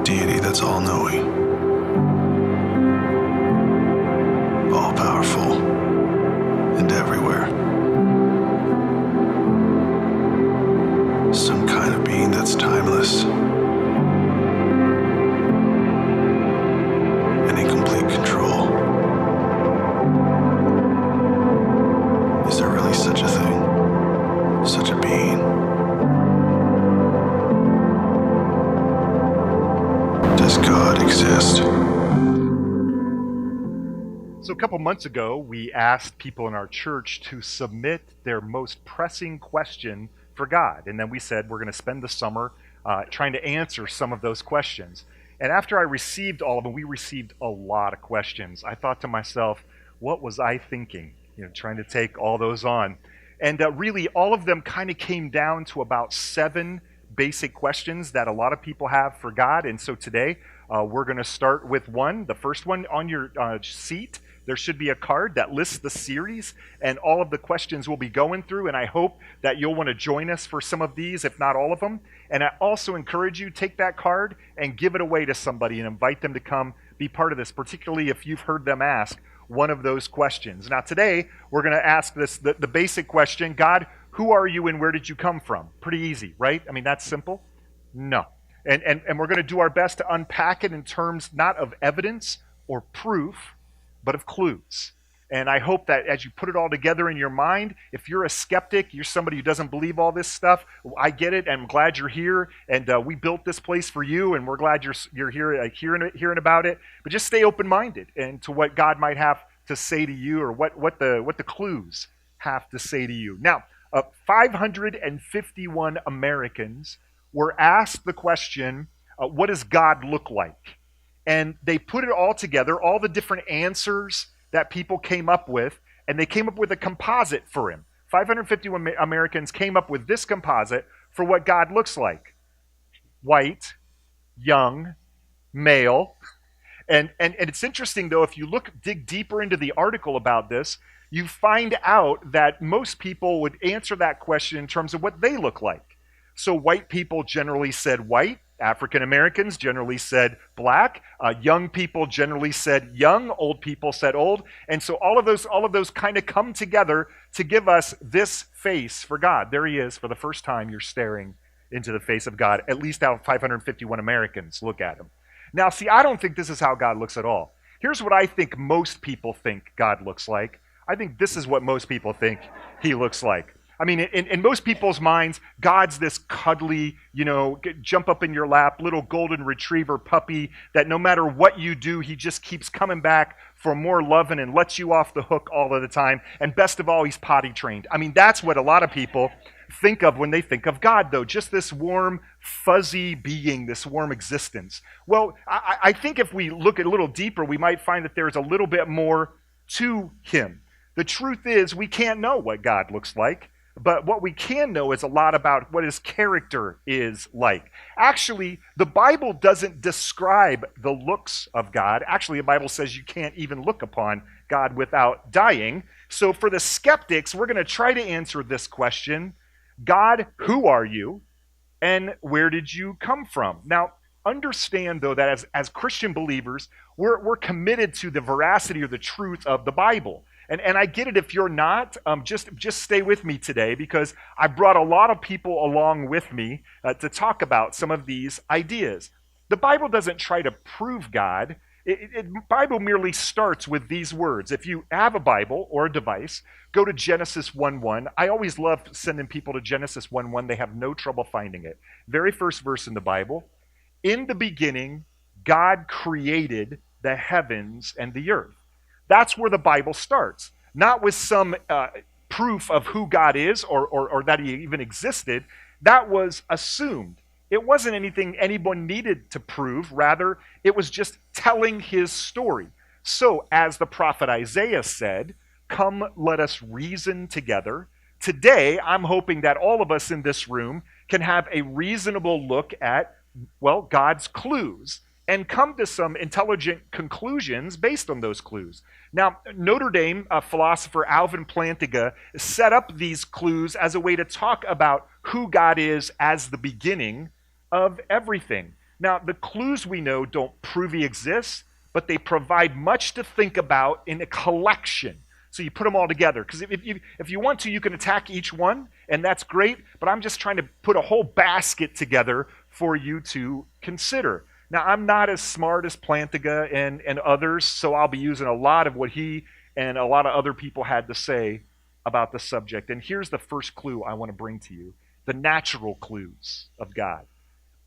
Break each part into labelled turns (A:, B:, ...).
A: deity that's all-knowing, all-powerful, and everywhere. Some kind of being that's timeless and in complete control. Is there really such a thing? Such a being? Does God exist?
B: So a couple months ago, we asked people in our church to submit their most pressing question for God. And then we said we're going to spend the summer trying to answer some of those questions. And after I received all of them, we received a lot of questions. I thought to myself, what was I thinking? Trying to take all those on. And really, all of them kind of came down to about 7 basic questions that a lot of people have for God. And so today, we're going to start with one. The first one on your seat. There should be a card that lists the series and all of the questions we'll be going through, and I hope that you'll want to join us for some of these, if not all of them. And I also encourage you, take that card and give it away to somebody and invite them to come be part of this, particularly if you've heard them ask one of those questions. Now today, we're going to ask this the basic question, God, who are you and where did you come from? Pretty easy, right? I mean, that's simple? No. And we're going to do our best to unpack it in terms not of evidence or proof, but of clues. And I hope that as you put it all together in your mind, if you're a skeptic, you're somebody who doesn't believe all this stuff, I get it, and I'm glad you're here, and we built this place for you, and we're glad you're here hearing about it. But just stay open-minded and to what God might have to say to you, or what the clues have to say to you. Now, 551 Americans were asked the question, what does God look like? And they put it all together, all the different answers that people came up with, and they came up with a composite for him. 551 Americans came up with this composite for what God looks like. White, young, male. And it's interesting, though, if you dig deeper into the article about this, you find out that most people would answer that question in terms of what they look like. So white people generally said white. African Americans generally said black. Young people generally said young. Old people said old. And so all of those kind of come together to give us this face for God. There he is. For the first time, you're staring into the face of God. At least how 551 Americans look at him. Now, see, I don't think this is how God looks at all. Here's what I think most people think God looks like. I think this is what most people think he looks like. I mean, in most people's minds, God's this cuddly, jump up in your lap, little golden retriever puppy that no matter what you do, he just keeps coming back for more loving and lets you off the hook all of the time. And best of all, he's potty trained. I mean, that's what a lot of people think of when they think of God, though, just this warm, fuzzy being, this warm existence. Well, I think if we look a little deeper, we might find that there's a little bit more to him. The truth is, we can't know what God looks like. But what we can know is a lot about what his character is like. Actually, the Bible doesn't describe the looks of God. Actually, the Bible says you can't even look upon God without dying. So for the skeptics, we're going to try to answer this question. God, who are you? And where did you come from? Now, understand, though, that as Christian believers, we're committed to the veracity or the truth of the Bible. And I get it if you're not, just stay with me today because I brought a lot of people along with me to talk about some of these ideas. The Bible doesn't try to prove God. The Bible merely starts with these words. If you have a Bible or a device, go to Genesis 1:1. I always love sending people to Genesis 1:1. They have no trouble finding it. Very first verse in the Bible. In the beginning, God created the heavens and the earth. That's where the Bible starts, not with some proof of who God is or that he even existed. That was assumed. It wasn't anything anyone needed to prove. Rather, it was just telling his story. So, as the prophet Isaiah said, come, let us reason together. Today, I'm hoping that all of us in this room can have a reasonable look at, God's clues and come to some intelligent conclusions based on those clues. Now, Notre Dame philosopher Alvin Plantinga set up these clues as a way to talk about who God is as the beginning of everything. Now, the clues we know don't prove he exists, but they provide much to think about in a collection. So you put them all together. Because if you want to, you can attack each one, and that's great, but I'm just trying to put a whole basket together for you to consider. Now, I'm not as smart as Plantinga and others, so I'll be using a lot of what he and a lot of other people had to say about the subject. And here's the first clue I want to bring to you: the natural clues of God.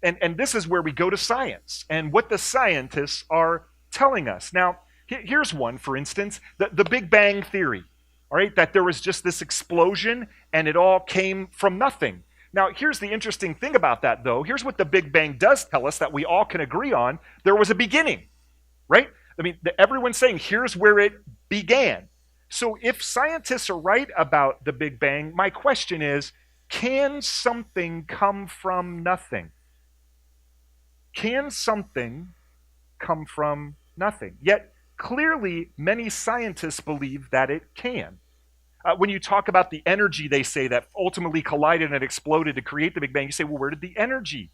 B: And this is where we go to science and what the scientists are telling us. Now, here's one, for instance, the Big Bang Theory, all right, that there was just this explosion and it all came from nothing. Now, here's the interesting thing about that, though. Here's what the Big Bang does tell us that we all can agree on. There was a beginning, right? I mean, everyone's saying here's where it began. So if scientists are right about the Big Bang, my question is, can something come from nothing? Can something come from nothing? Yet, clearly, many scientists believe that it can. When you talk about the energy, they say, that ultimately collided and exploded to create the Big Bang, you say, well, where did the energy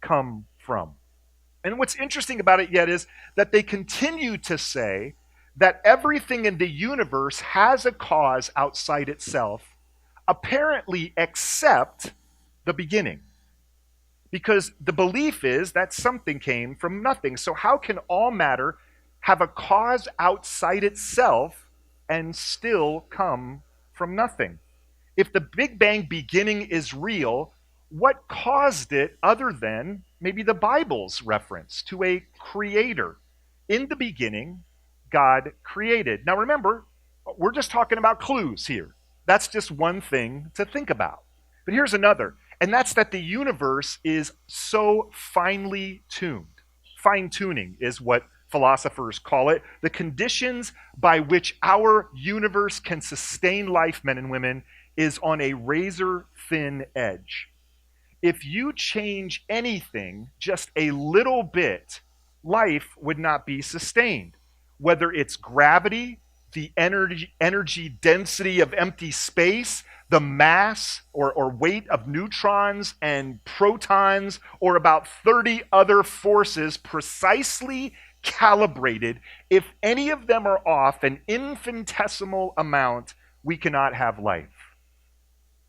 B: come from? And what's interesting about it yet is that they continue to say that everything in the universe has a cause outside itself, apparently except the beginning. Because the belief is that something came from nothing. So how can all matter have a cause outside itself and still come from nothing? If the Big Bang beginning is real, what caused it other than maybe the Bible's reference to a creator? In the beginning, God created. Now remember, we're just talking about clues here. That's just one thing to think about. But here's another, and that's that the universe is so finely tuned. Fine-tuning is what philosophers call it. The conditions by which our universe can sustain life, men and women, is on a razor-thin edge. If you change anything just a little bit, life would not be sustained. Whether it's gravity, the energy density of empty space, the mass or weight of neutrons and protons, or about 30 other forces precisely calibrated. If any of them are off an infinitesimal amount, we cannot have life.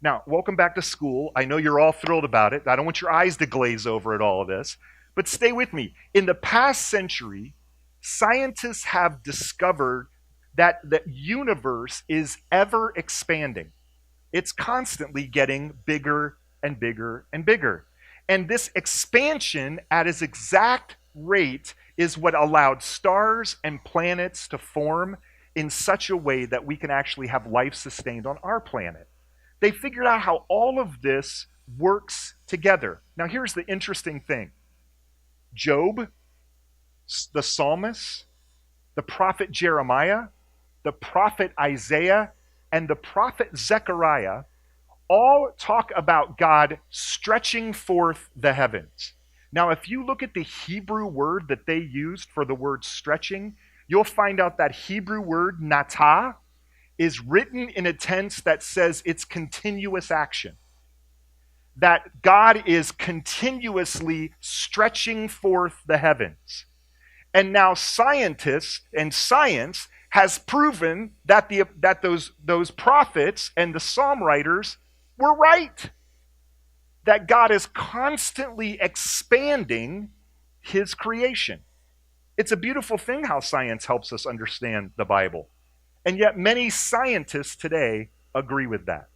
B: Now, welcome back to school. I know you're all thrilled about it. I don't want your eyes to glaze over at all of this, but stay with me. In the past century, scientists have discovered that the universe is ever expanding. It's constantly getting bigger and bigger and bigger. And this expansion at its exact rate is what allowed stars and planets to form in such a way that we can actually have life sustained on our planet. They figured out how all of this works together. Now, here's the interesting thing. Job, the psalmist, the prophet Jeremiah, the prophet Isaiah, and the prophet Zechariah all talk about God stretching forth the heavens. Now, if you look at the Hebrew word that they used for the word stretching, you'll find out that Hebrew word natah is written in a tense that says it's continuous action. That God is continuously stretching forth the heavens. And now scientists and science has proven that those prophets and the psalm writers were right. That God is constantly expanding his creation. It's a beautiful thing how science helps us understand the Bible. And yet many scientists today agree with that.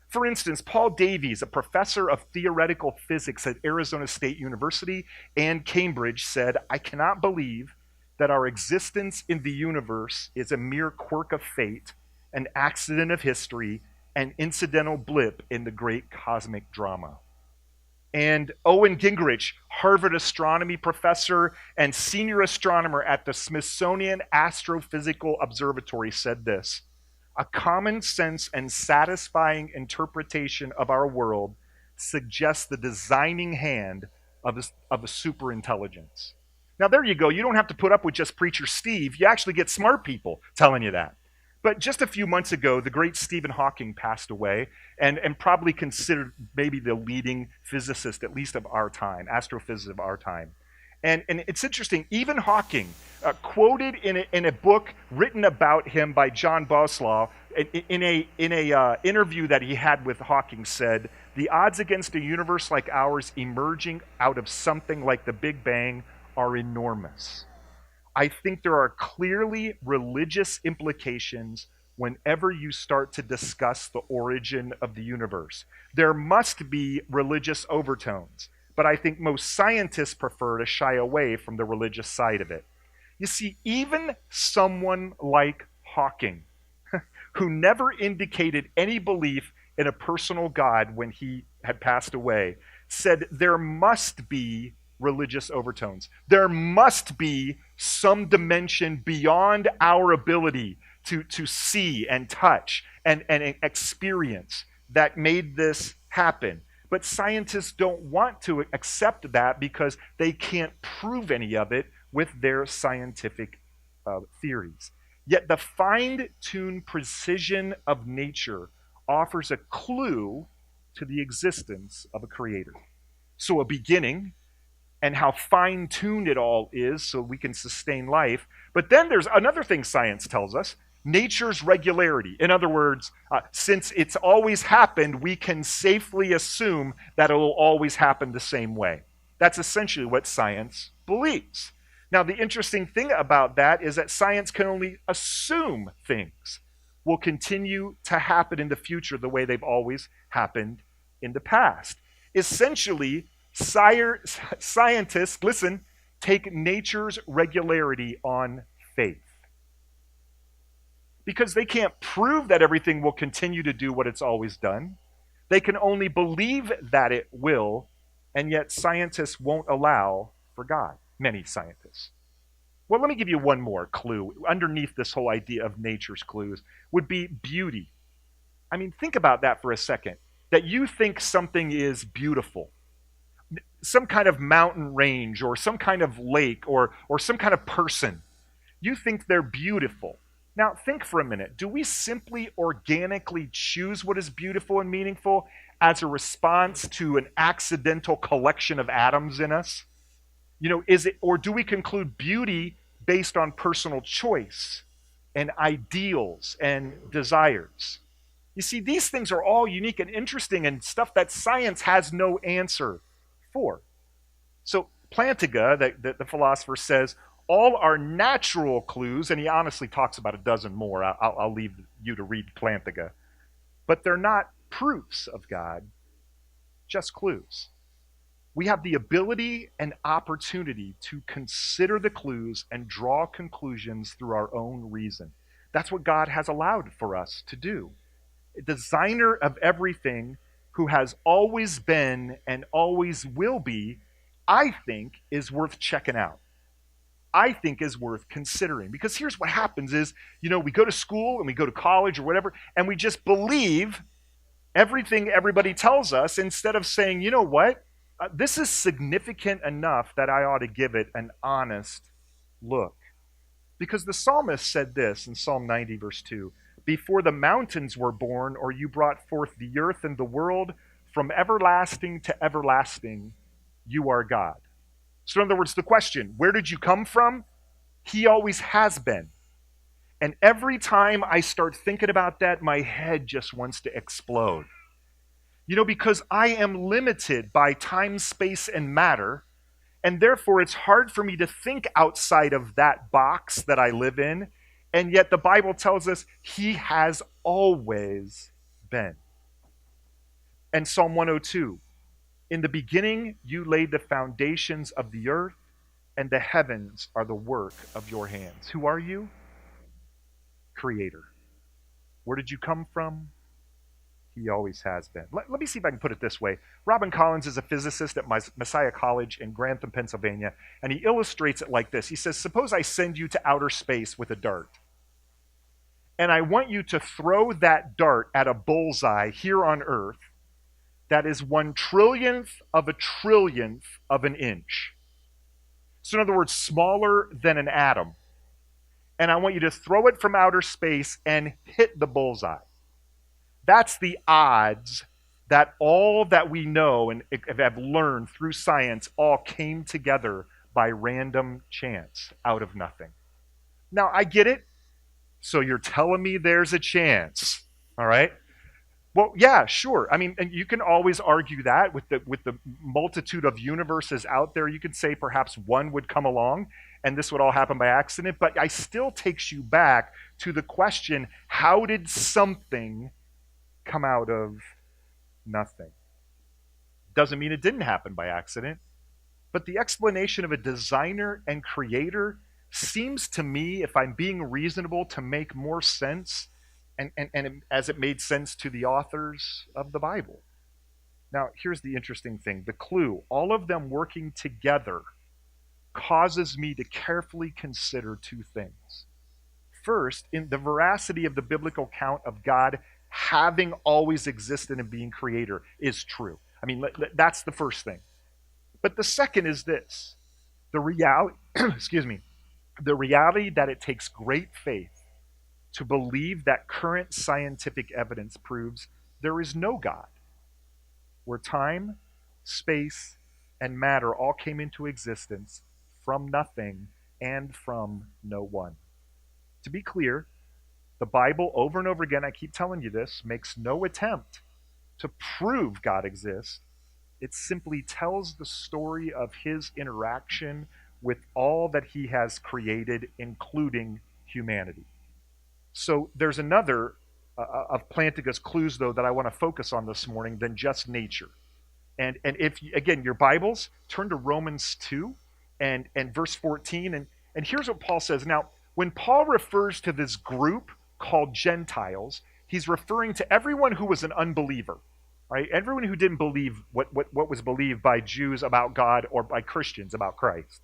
B: For instance, Paul Davies, a professor of theoretical physics at Arizona State University and Cambridge, said, "I cannot believe that our existence in the universe is a mere quirk of fate, an accident of history, an incidental blip in the great cosmic drama." And Owen Gingerich, Harvard astronomy professor and senior astronomer at the Smithsonian Astrophysical Observatory, said this: "A common sense and satisfying interpretation of our world suggests the designing hand of a superintelligence." Now there you go. You don't have to put up with just Preacher Steve. You actually get smart people telling you that. But just a few months ago, the great Stephen Hawking passed away, and probably considered maybe the leading physicist, at least of our time, astrophysicist of our time. And it's interesting, even Hawking, quoted in a book written about him by John Boslaw, in a interview that he had with Hawking, said, "The odds against a universe like ours emerging out of something like the Big Bang are enormous." I think there are clearly religious implications whenever you start to discuss the origin of the universe. There must be religious overtones, but I think most scientists prefer to shy away from the religious side of it. You see, even someone like Hawking, who never indicated any belief in a personal God when he had passed away, said there must be religious overtones. There must be some dimension beyond our ability to see and touch and experience that made this happen. But scientists don't want to accept that because they can't prove any of it with their scientific theories. Yet the fine-tuned precision of nature offers a clue to the existence of a creator. So a beginning, and how fine-tuned it all is so we can sustain life. But then there's another thing science tells us, nature's regularity. In other words, since it's always happened, we can safely assume that it will always happen the same way. That's essentially what science believes. Now, the interesting thing about that is that science can only assume things will continue to happen in the future the way they've always happened in the past. Essentially, scientists, listen, take nature's regularity on faith. Because they can't prove that everything will continue to do what it's always done. They can only believe that it will, and yet scientists won't allow for God, many scientists. Well, let me give you one more clue. Underneath this whole idea of nature's clues would be beauty. I mean, think about that for a second, that you think something is beautiful. Some kind of mountain range or some kind of lake or some kind of person. You think they're beautiful. Now, think for a minute. Do we simply organically choose what is beautiful and meaningful as a response to an accidental collection of atoms in us? Or do we conclude beauty based on personal choice and ideals and desires? You see, these things are all unique and interesting and stuff that science has no answer for. So Plantinga, the philosopher, says all are natural clues, and he honestly talks about a dozen more. I'll leave you to read Plantinga. But they're not proofs of God, just clues. We have the ability and opportunity to consider the clues and draw conclusions through our own reason. That's what God has allowed for us to do. A designer of everything who has always been and always will be, I think, is worth checking out. I think is worth considering. Because here's what happens is, we go to school and we go to college or whatever, and we just believe everything everybody tells us instead of saying, you know what? This is significant enough that I ought to give it an honest look. Because the psalmist said this in Psalm 90, verse 2, "Before the mountains were born, or you brought forth the earth and the world, from everlasting to everlasting, you are God." So in other words, the question, where did you come from? He always has been. And every time I start thinking about that, my head just wants to explode. Because I am limited by time, space, and matter, and therefore it's hard for me to think outside of that box that I live in, and yet the Bible tells us he has always been. And Psalm 102, "In the beginning you laid the foundations of the earth, and the heavens are the work of your hands." Who are you? Creator. Where did you come from? He always has been. Let me see if I can put it this way. Robin Collins is a physicist at Messiah College in Grantham, Pennsylvania, and he illustrates it like this. He says, suppose I send you to outer space with a dart, and I want you to throw that dart at a bullseye here on Earth that is 1/1,000,000,000 of a trillionth of an inch. So in other words, smaller than an atom. and I want you to throw it from outer space and hit the bullseye. That's the odds that all that we know and have learned through science all came together by random chance out of nothing. Now, I get it. So you're telling me there's a chance, all right? Well, yeah, sure. I mean, and you can always argue that with the multitude of universes out there. You could say perhaps one would come along and this would all happen by accident, but I still takes you back to the question, how did something come out of nothing? Doesn't mean it didn't happen by accident, but the explanation of a designer and creator seems to me, if I'm being reasonable, to make more sense and as it made sense to the authors of the Bible. Now, here's the interesting thing. The clue, all of them working together, causes me to carefully consider two things. First, in the veracity of the biblical account of God having always existed and being creator is true. I mean, that's the first thing. But the second is this. The reality, the reality that it takes great faith to believe that current scientific evidence proves there is no God, where time, space, and matter all came into existence from nothing and from no one. To be clear, the Bible, over and over again, I keep telling you this, makes no attempt to prove God exists. It simply tells the story of his interaction with all that he has created, including humanity. So there's another of Plantinga's clues, though, that I want to focus on this morning than just nature. And if, again, your Bibles, turn to Romans 2 and verse 14. And here's what Paul says. Now, when Paul refers to this group called Gentiles, he's referring to everyone who was an unbeliever, right? Everyone who didn't believe what was believed by Jews about God or by Christians about Christ.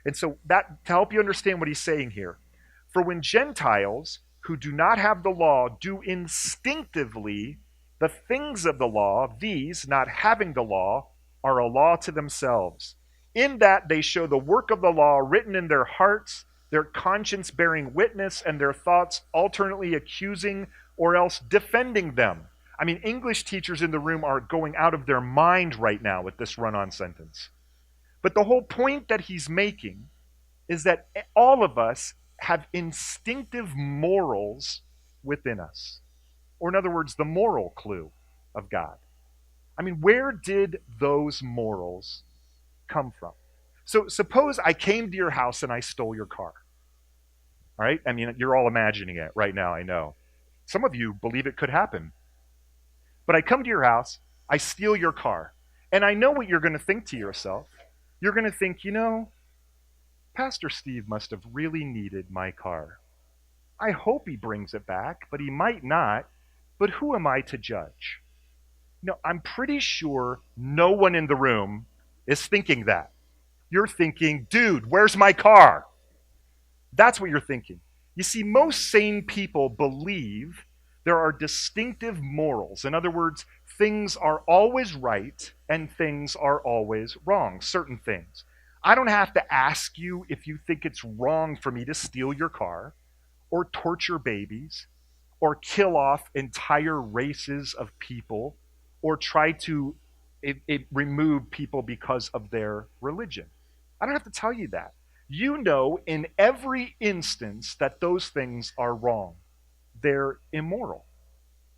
B: And so that, to help you understand what he's saying here, for when Gentiles who do not have the law do instinctively the things of the law, these, not having the law, are a law to themselves, in that they show the work of the law written in their hearts, their conscience bearing witness, and their thoughts alternately accusing or else defending them. I mean, English teachers in the room are going out of their mind right now with this run-on sentence. But the whole point that he's making is that all of us have instinctive morals within us. Or in other words, the moral clue of God. I mean, where did those morals come from? So suppose I came to your house and I stole your car. All right? I mean, you're all imagining it right now, I know. Some of you believe it could happen. But I come to your house, I steal your car, and I know what you're going to think to yourself. You're going to think, you know, Pastor Steve must have really needed my car. I hope he brings it back, but he might not. But who am I to judge? No, I'm pretty sure no one in the room is thinking that. You're thinking, dude, where's my car? That's what you're thinking. You see, most sane people believe there are distinctive morals. In other words, things are always right and things are always wrong, certain things. I don't have to ask you if you think it's wrong for me to steal your car or torture babies or kill off entire races of people or try to remove people because of their religion. I don't have to tell you that. You know in every instance that those things are wrong. They're immoral.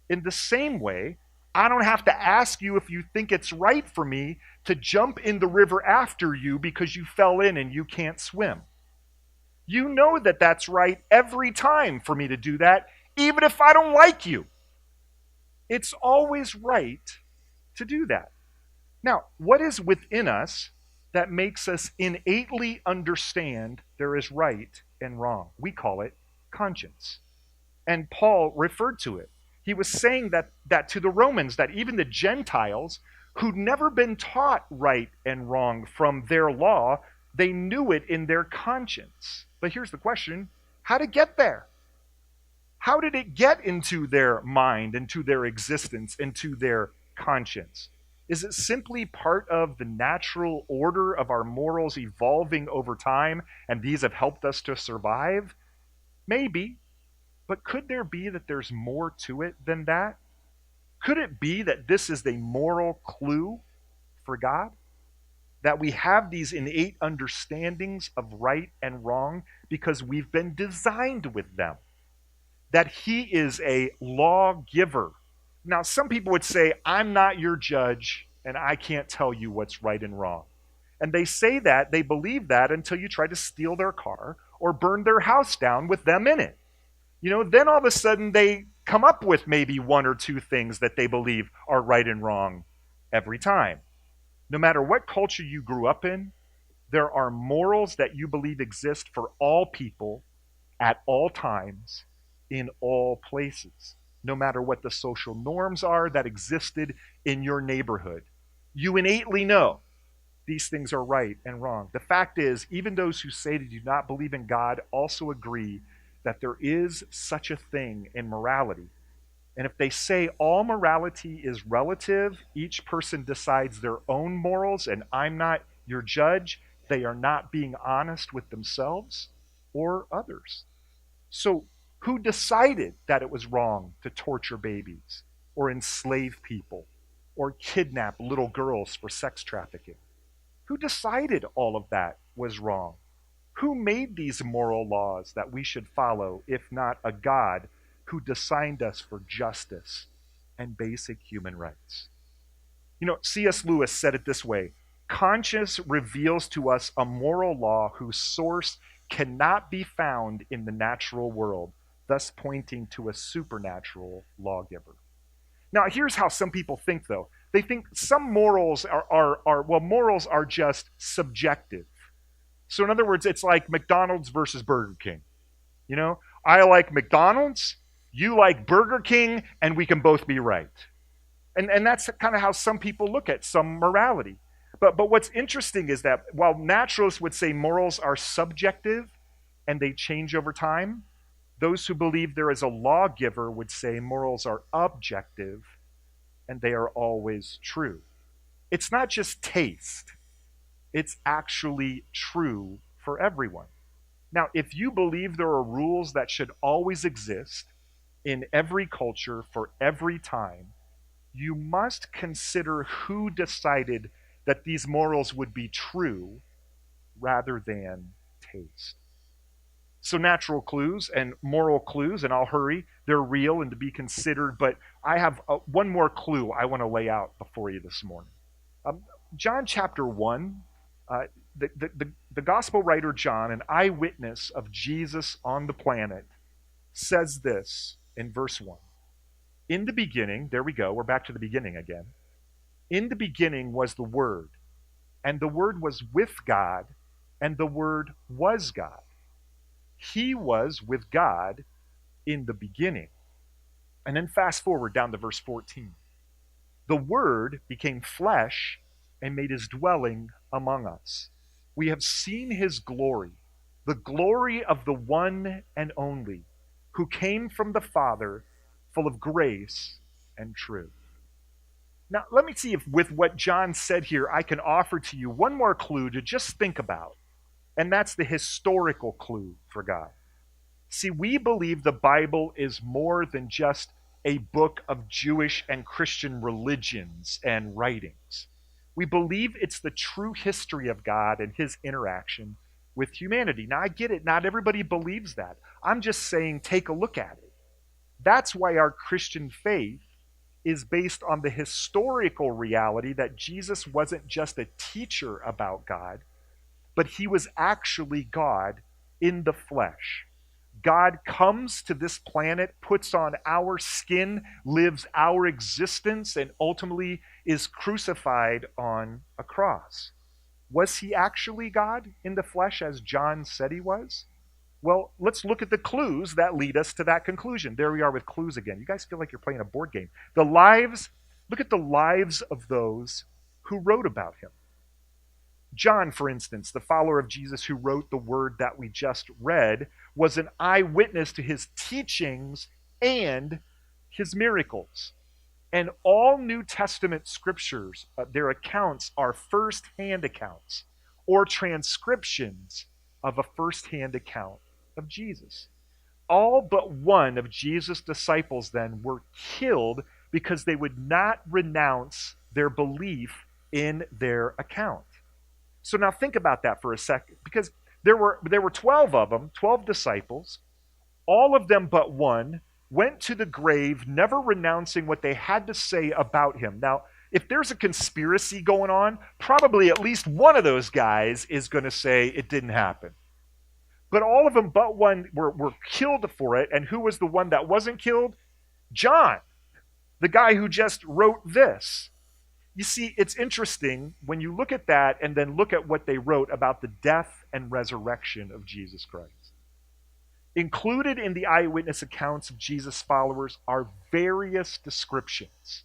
B: In the same way, I don't have to ask you if you think it's right for me to jump in the river after you because you fell in and you can't swim. You know that that's right every time for me to do that, even if I don't like you. It's always right to do that. Now, what is within us that makes us innately understand there is right and wrong? We call it conscience. And Paul referred to it. He was saying that to the Romans, that even the Gentiles who'd never been taught right and wrong from their law, they knew it in their conscience. But here's the question, how did it get there? How did it get into their mind, into their existence, into their conscience? Is it simply part of the natural order of our morals evolving over time, and these have helped us to survive? Maybe, but could there be that there's more to it than that? Could it be that this is a moral clue for God? That we have these innate understandings of right and wrong because we've been designed with them? That He is a lawgiver. Now, some people would say, I'm not your judge, and I can't tell you what's right and wrong. And they say that, they believe that until you try to steal their car or burn their house down with them in it. Then all of a sudden they come up with maybe one or two things that they believe are right and wrong every time. No matter what culture you grew up in, there are morals that you believe exist for all people at all times in all places. No matter what the social norms are that existed in your neighborhood, you innately know these things are right and wrong. The fact is, even those who say they do not believe in God also agree that there is such a thing in morality. And if they say all morality is relative, each person decides their own morals, and I'm not your judge, they are not being honest with themselves or others. So, who decided that it was wrong to torture babies or enslave people or kidnap little girls for sex trafficking? Who decided all of that was wrong? Who made these moral laws that we should follow, if not a God who designed us for justice and basic human rights? C.S. Lewis said it this way: conscience reveals to us a moral law whose source cannot be found in the natural world, thus pointing to a supernatural lawgiver. Now, here's how some people think, though. They think some morals morals are just subjective. So in other words, it's like McDonald's versus Burger King. I like McDonald's, you like Burger King, and we can both be right. And that's kind of how some people look at some morality. But what's interesting is that while naturalists would say morals are subjective and they change over time, those who believe there is a lawgiver would say morals are objective and they are always true. It's not just taste. It's actually true for everyone. Now, if you believe there are rules that should always exist in every culture for every time, you must consider who decided that these morals would be true rather than taste. So natural clues and moral clues, and I'll hurry, they're real and to be considered, but I have one more clue I want to lay out before you this morning. John chapter 1, the gospel writer John, an eyewitness of Jesus on the planet, says this in verse 1. In the beginning, there we go, we're back to the beginning again. In the beginning was the Word, and the Word was with God, and the Word was God. He was with God in the beginning. And then fast forward down to verse 14. The Word became flesh and made his dwelling among us. We have seen his glory, the glory of the one and only, who came from the Father, full of grace and truth. Now, let me see if with what John said here, I can offer to you one more clue to just think about, and that's the historical clue for God. See, we believe the Bible is more than just a book of Jewish and Christian religions and writings. We believe it's the true history of God and his interaction with humanity. Now, I get it. Not everybody believes that. I'm just saying take a look at it. That's why our Christian faith is based on the historical reality that Jesus wasn't just a teacher about God, but he was actually God in the flesh. God comes to this planet, puts on our skin, lives our existence, and ultimately is crucified on a cross. Was he actually God in the flesh as John said he was? Well, let's look at the clues that lead us to that conclusion. There we are with clues again. You guys feel like you're playing a board game. Look at the lives of those who wrote about him. John, for instance, the follower of Jesus who wrote the word that we just read, was an eyewitness to his teachings and his miracles. And all New Testament scriptures, their accounts are first-hand accounts or transcriptions of a first-hand account of Jesus. All but one of Jesus' disciples then were killed because they would not renounce their belief in their account. So now think about that for a second, because there were 12 of them, 12 disciples. All of them but one went to the grave, never renouncing what they had to say about him. Now, if there's a conspiracy going on, probably at least one of those guys is going to say it didn't happen. But all of them but one were killed for it. And who was the one that wasn't killed? John, the guy who just wrote this. You see, it's interesting when you look at that and then look at what they wrote about the death and resurrection of Jesus Christ. Included in the eyewitness accounts of Jesus' followers are various descriptions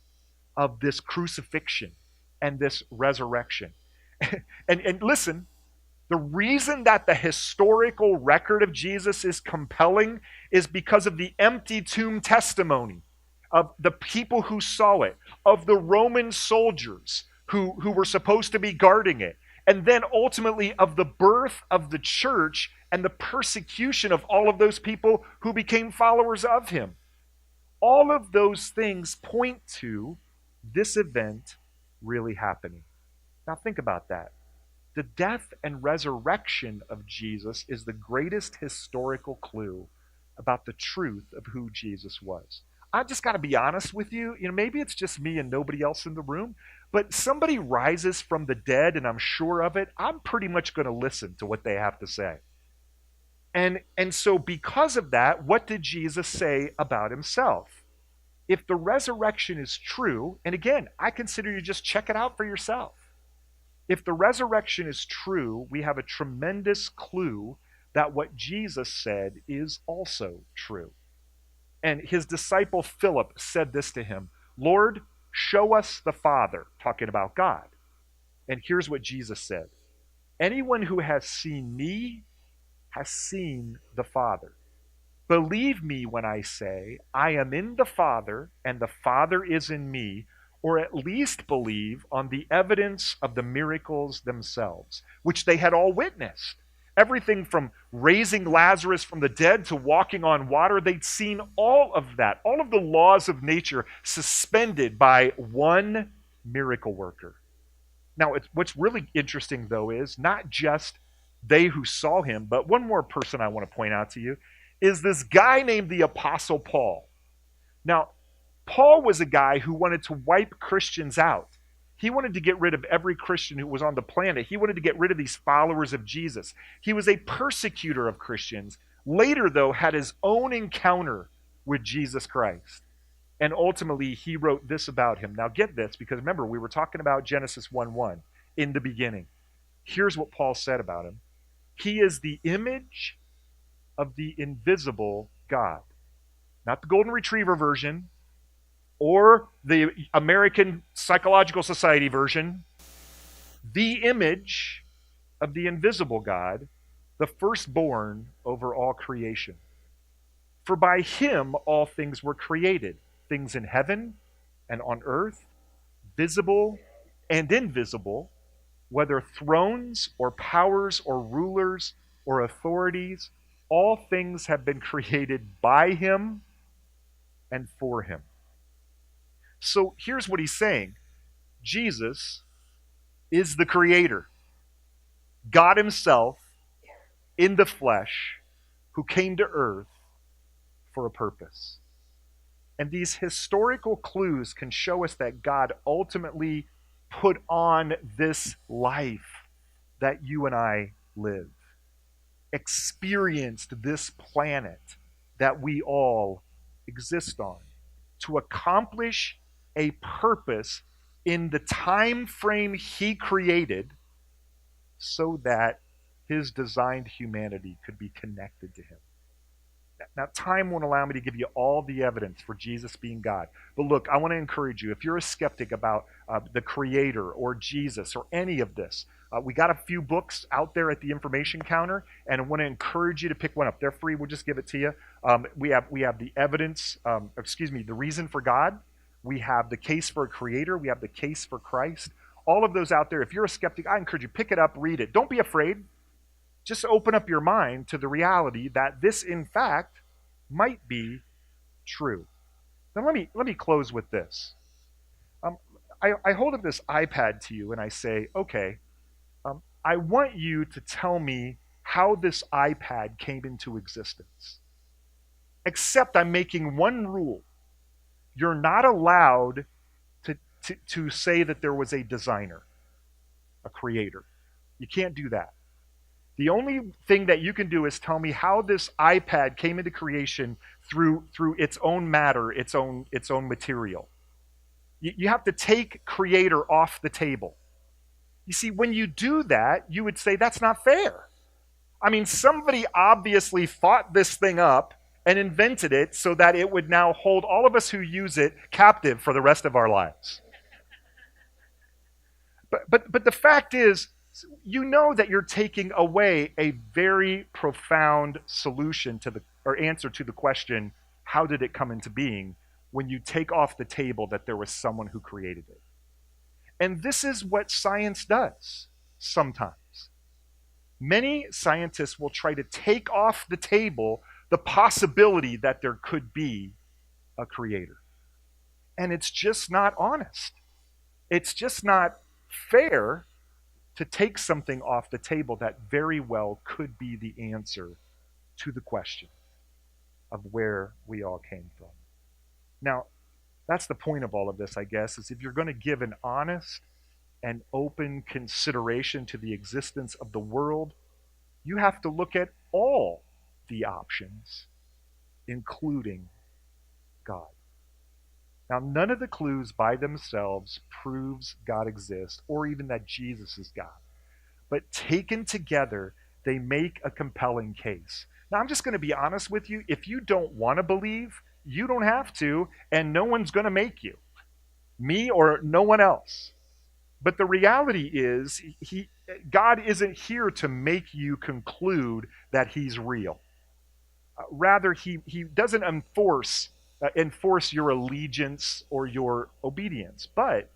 B: of this crucifixion and this resurrection. And listen, the reason that the historical record of Jesus is compelling is because of the empty tomb testimony of the people who saw it, of the Roman soldiers who were supposed to be guarding it, and then ultimately of the birth of the church and the persecution of all of those people who became followers of him. All of those things point to this event really happening. Now think about that. The death and resurrection of Jesus is the greatest historical clue about the truth of who Jesus was. I just got to be honest with you. Maybe it's just me and nobody else in the room, but somebody rises from the dead and I'm sure of it, I'm pretty much going to listen to what they have to say. And so because of that, what did Jesus say about himself? If the resurrection is true, and again, I consider you just check it out for yourself. If the resurrection is true, we have a tremendous clue that what Jesus said is also true. And his disciple Philip said this to him, "Lord, show us the Father," talking about God. And here's what Jesus said, "Anyone who has seen me has seen the Father. Believe me when I say, I am in the Father and the Father is in me, or at least believe on the evidence of the miracles themselves," which they had all witnessed. Everything from raising Lazarus from the dead to walking on water, they'd seen all of that, all of the laws of nature suspended by one miracle worker. Now, what's really interesting, though, is not just they who saw him, but one more person I want to point out to you is this guy named the Apostle Paul. Now, Paul was a guy who wanted to wipe Christians out. He wanted to get rid of every Christian who was on the planet. He wanted to get rid of these followers of Jesus. He was a persecutor of Christians. Later, though, had his own encounter with Jesus Christ. And ultimately, he wrote this about him. Now get this, because remember, we were talking about Genesis 1:1 in the beginning. Here's what Paul said about him. He is the image of the invisible God. Not the Golden Retriever version or the American Psychological Society version. The image of the invisible God, the firstborn over all creation. For by him all things were created, things in heaven and on earth, visible and invisible, whether thrones or powers or rulers or authorities, all things have been created by him and for him. So here's what he's saying. Jesus is the creator. God himself in the flesh who came to earth for a purpose. And these historical clues can show us that God ultimately put on this life that you and I live, experienced this planet that we all exist on, to accomplish a purpose in the time frame he created so that his designed humanity could be connected to him. Now, time won't allow me to give you all the evidence for Jesus being God. But look, I want to encourage you, if you're a skeptic about the Creator or Jesus or any of this, we got a few books out there at the information counter, and I want to encourage you to pick one up. They're free. We'll just give it to you. We have the evidence, the reason for God. We have the case for a Creator. We have the case for Christ. All of those out there. If you're a skeptic, I encourage you, pick it up, read it. Don't be afraid. Just open up your mind to the reality that this, in fact, might be true. Now let me close with this. Um, I hold up this iPad to you and I say, okay, I want you to tell me how this iPad came into existence. Except I'm making one rule. You're not allowed to say that there was a designer, a creator. You can't do that. The only thing that you can do is tell me how this iPad came into creation through its own matter, its own material. You have to take creator off the table. You see, when you do that, you would say that's not fair. I mean, somebody obviously thought this thing up and invented it so that it would now hold all of us who use it captive for the rest of our lives. But the fact is, you know that you're taking away a very profound solution to the or answer to the question, how did it come into being, when you take off the table that there was someone who created it. And this is what science does sometimes. Many scientists will try to take off the table the possibility that there could be a creator. And it's just not honest. It's just not fair to take something off the table that very well could be the answer to the question of where we all came from. Now, that's the point of all of this, I guess, is if you're going to give an honest and open consideration to the existence of the world, you have to look at all the options, including God. Now, none of the clues by themselves proves God exists or even that Jesus is God. But taken together, they make a compelling case. Now, I'm just going to be honest with you. If you don't want to believe, you don't have to, and no one's going to make you. Me or no one else. But the reality is, God isn't here to make you conclude that he's real. Rather, he doesn't enforce your allegiance or your obedience. But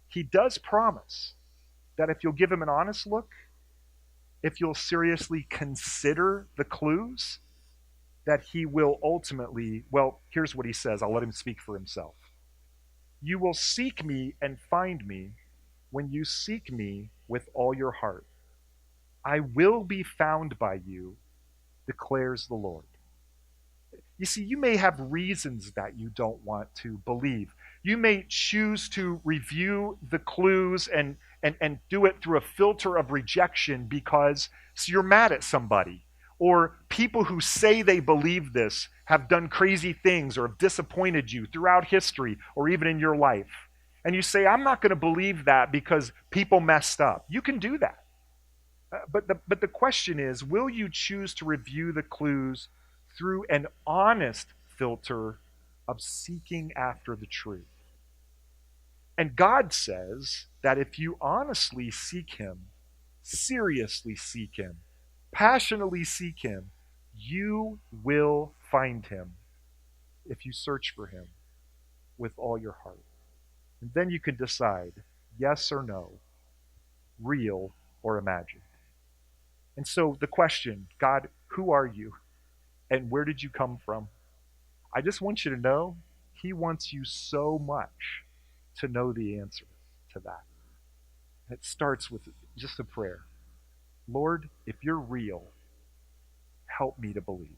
B: he does promise that if you'll give him an honest look, if you'll seriously consider the clues, that he will ultimately, well, here's what he says. I'll let him speak for himself. You will seek me and find me when you seek me with all your heart. I will be found by you, declares the Lord. You see, you may have reasons that you don't want to believe. You may choose to review the clues and do it through a filter of rejection because you're mad at somebody. Or people who say they believe this have done crazy things or have disappointed you throughout history or even in your life. And you say, I'm not going to believe that because people messed up. You can do that. But the question is, will you choose to review the clues through an honest filter of seeking after the truth? And God says that if you honestly seek him, seriously seek him, passionately seek him, you will find him if you search for him with all your heart. And then you can decide yes or no, real or imagined. And so the question, God, who are you? And where did you come from? I just want you to know he wants you so much to know the answer to that. It starts with just a prayer. Lord, if you're real, help me to believe.